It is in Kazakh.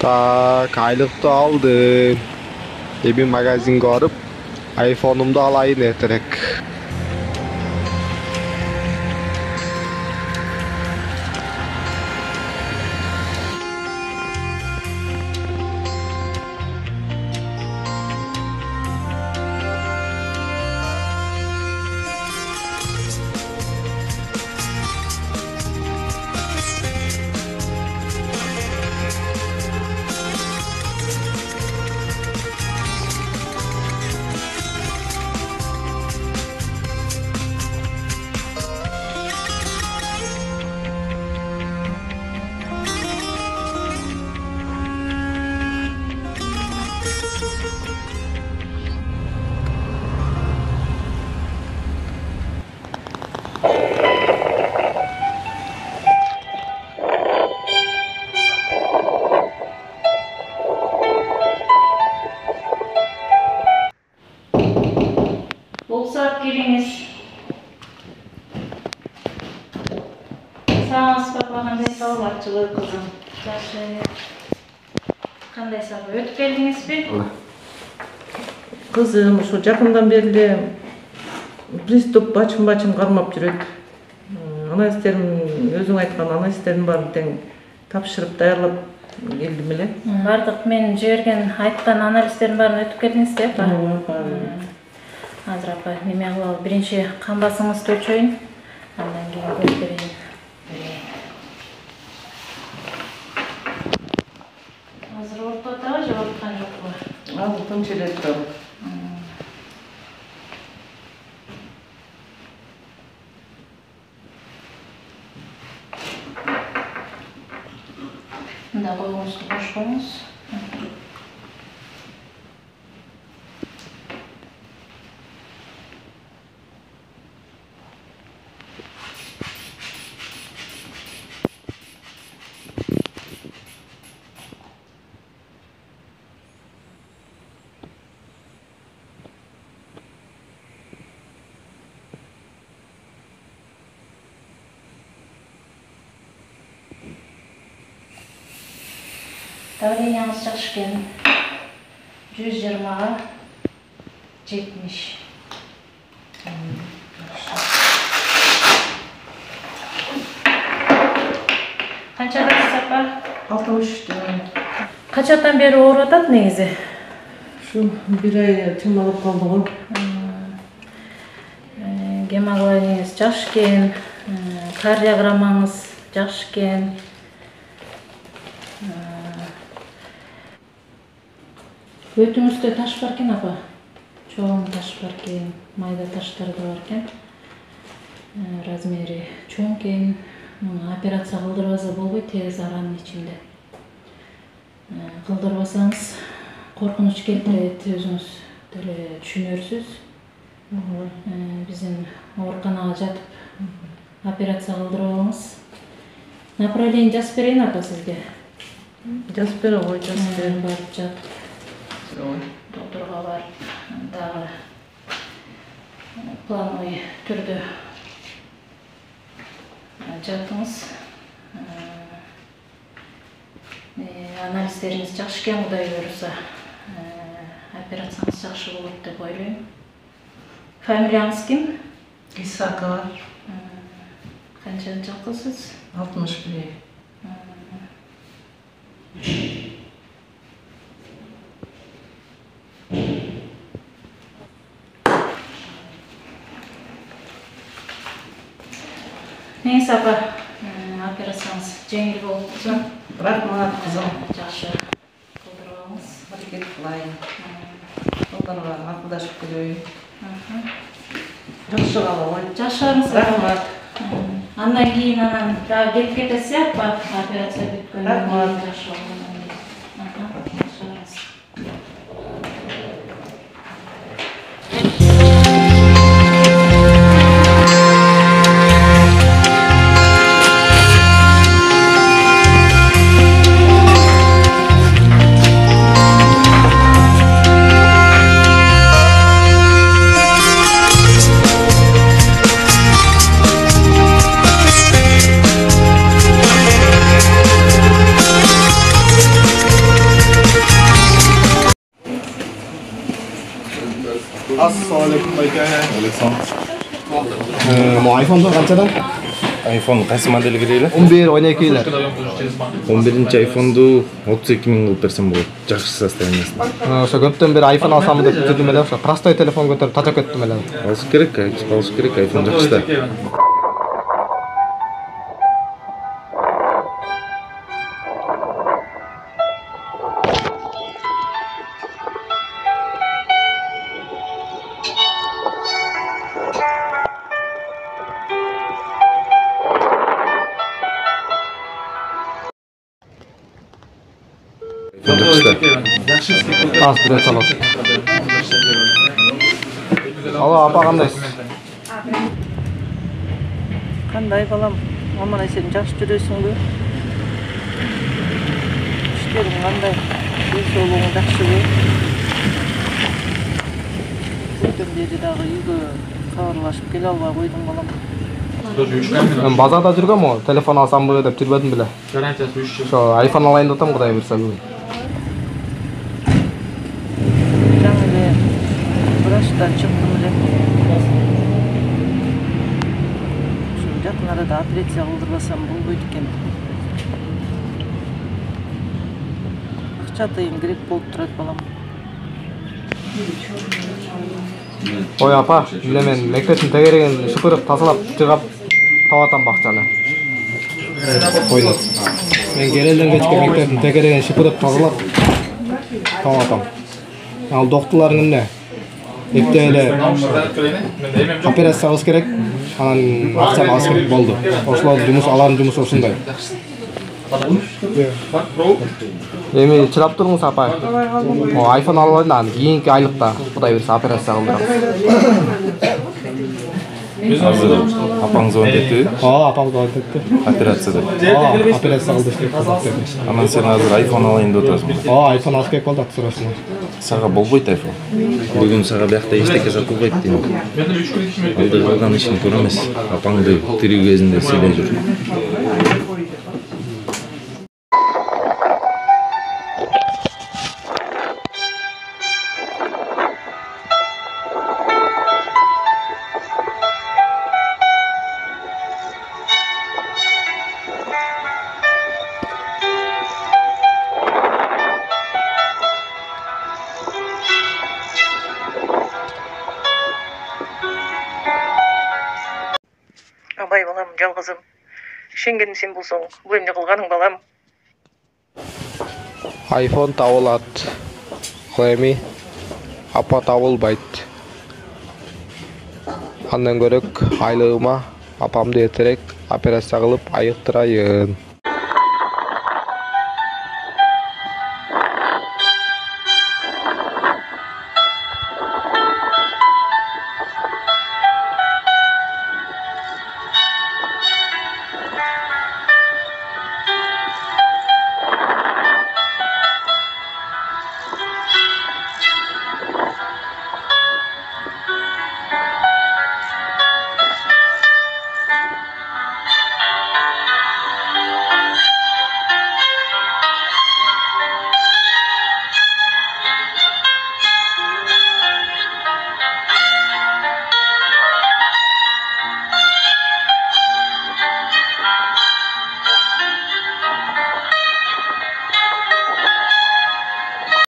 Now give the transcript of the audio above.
Так, айлықты алдым. Ebi magazinga borib, iPhone'umni olayin ertaroq. Bolsa geliniz. Sağ papa qanday sağlıkçılık kızım. Yaxşı. Qanday sağlık ötüp geldiniz mi? Kızım şu жақындан бері приступ бачым кармап жүрөт. Ана истерим өзүң айткан ана истерим бар тең тапшырып даярлап келдим эле. Бардык мен жиберген айткан анализдердин баарын өтүп келдиңиз да, апа? Азыр апа, неме кылалы, биринчи кан басыңызды өлчөйүн, андан кийин көрүп берейин. Азыр ортоп атабы же орткан жокпу? Азыр тынч эле турам. Мында койгоңузду кош коюңуз. Давлениеңиз жакшы экен. 120-га 70. Канчадасыз апа? 63. Качадан бери ооруп атат негизи? Şu bir ay çamalıp kaldı o. Гемоглобиниңиз жакшы экен, кардиограммаңыз жакшы экен. Өтүңүздө таш бар экен апа. Чоң таш бар экен, майда таштар да бар экен. Размери чоң экен. Муну операция кылдырбаса болбойт, тез аранын ичинде. Кылдырбасаңыз коркунуч келтирет, өзүңүз деле түшүнөрсүз. Биздин ооруканага жатып операция кылдырабыз. Направление жазып берейин апа сизге. Жазып бере кой, жазып бере. Барып жатып. Доктурга барып, дагы плановый түрдө жатыңыз. Анализдериңиз жакшы экен, Кудай буйруса. Операцияңыз жакшы болот деп ойлойм. Фамилияңыз ким? Исакова. Канча жактысыз? 61. Neyse апа, операцияныз жеңил болду. Рахмат кызым. Жакшы кылдырабыз. Аракет кылайын. Колдорго акылдашып келейин. Жакшы калабы. Жакшыңыз. Рахмат. Андан кийин анан дагы келип кетесиз, апа, операция бүткөндөн кийин Рахмат. жакшы болгондон кийин. Assalamualaikum aka. Mo iPhone qanchadan? iPhone qaysi modeli kerak? 11, 12lar. 11-chi iPhone'du 32 ming qilib bersam bo'ladi. Yaxshi sostoyaniyasida. O'sha ko'pdan beri iPhone olsam deb turdim ele, o'sha prostoy telefon ko'tarib tata ketdim ele. Olish kerak, iPhone yaxshi-da. Az bir çalış. Alo, apa qandaysiz? Qanday balam? Aman sen yaxshi жүрөсүңбү? İşlerim qanday? Sog'lig'ing yaxshimi? Bugün beri dagы үйгө кабарлашып келе албай койдум балам. Men bazarda жүргөм, telefon alsam deb жүрбөдүм беле. Гарантиясы 3 жыл. Şu iPhone alayın dedim, Kuday berse bugün. Жаңы эле врачтан чыктым эле. Şu жакын арада операция кылдырбасам болбойт экен. Акча тыйын керек болуп турат балам. Oy apa, bile men mekteптин тегерегин шыпырып, тазалап, жыгап табатам бакчаны. Койду. Мен келелден кечке мектептин тегерегин шыпырып, тазалап табатам. Ал доктурларың эмне? Эпте эле операция кылыш керек, анан акчаны алыш керек болду. Ошолор жумуш, алардын жумушу ушундай. Эми чыдап туруңуз апай. iPhone алып алайын, анан кийинки айлыкта Кудай берсе операция кылдырабыз. Hazır apang звонок etdi. Апам звонок этти. Операцияда. Операция кылдырыш керек болду. Анан сен азыр iPhone алайын деп отурасың. iPhone алыш керек болду срочно. Сага болбойт iPhone. Бүгүн сага биякта эчтеке сатылбайт дейм. Алды калган ишин көрө эмес. Апаңды тирүү кезинде сыйлай жүр. Абай балам, жалгызым. Шенгеним сен болсоң, бул эмне кылганың балам? iPhone табылат. Эми апа табылбайт. Андан көрөк айлыгыма апамды эртерээк операция кылып айыктырайын.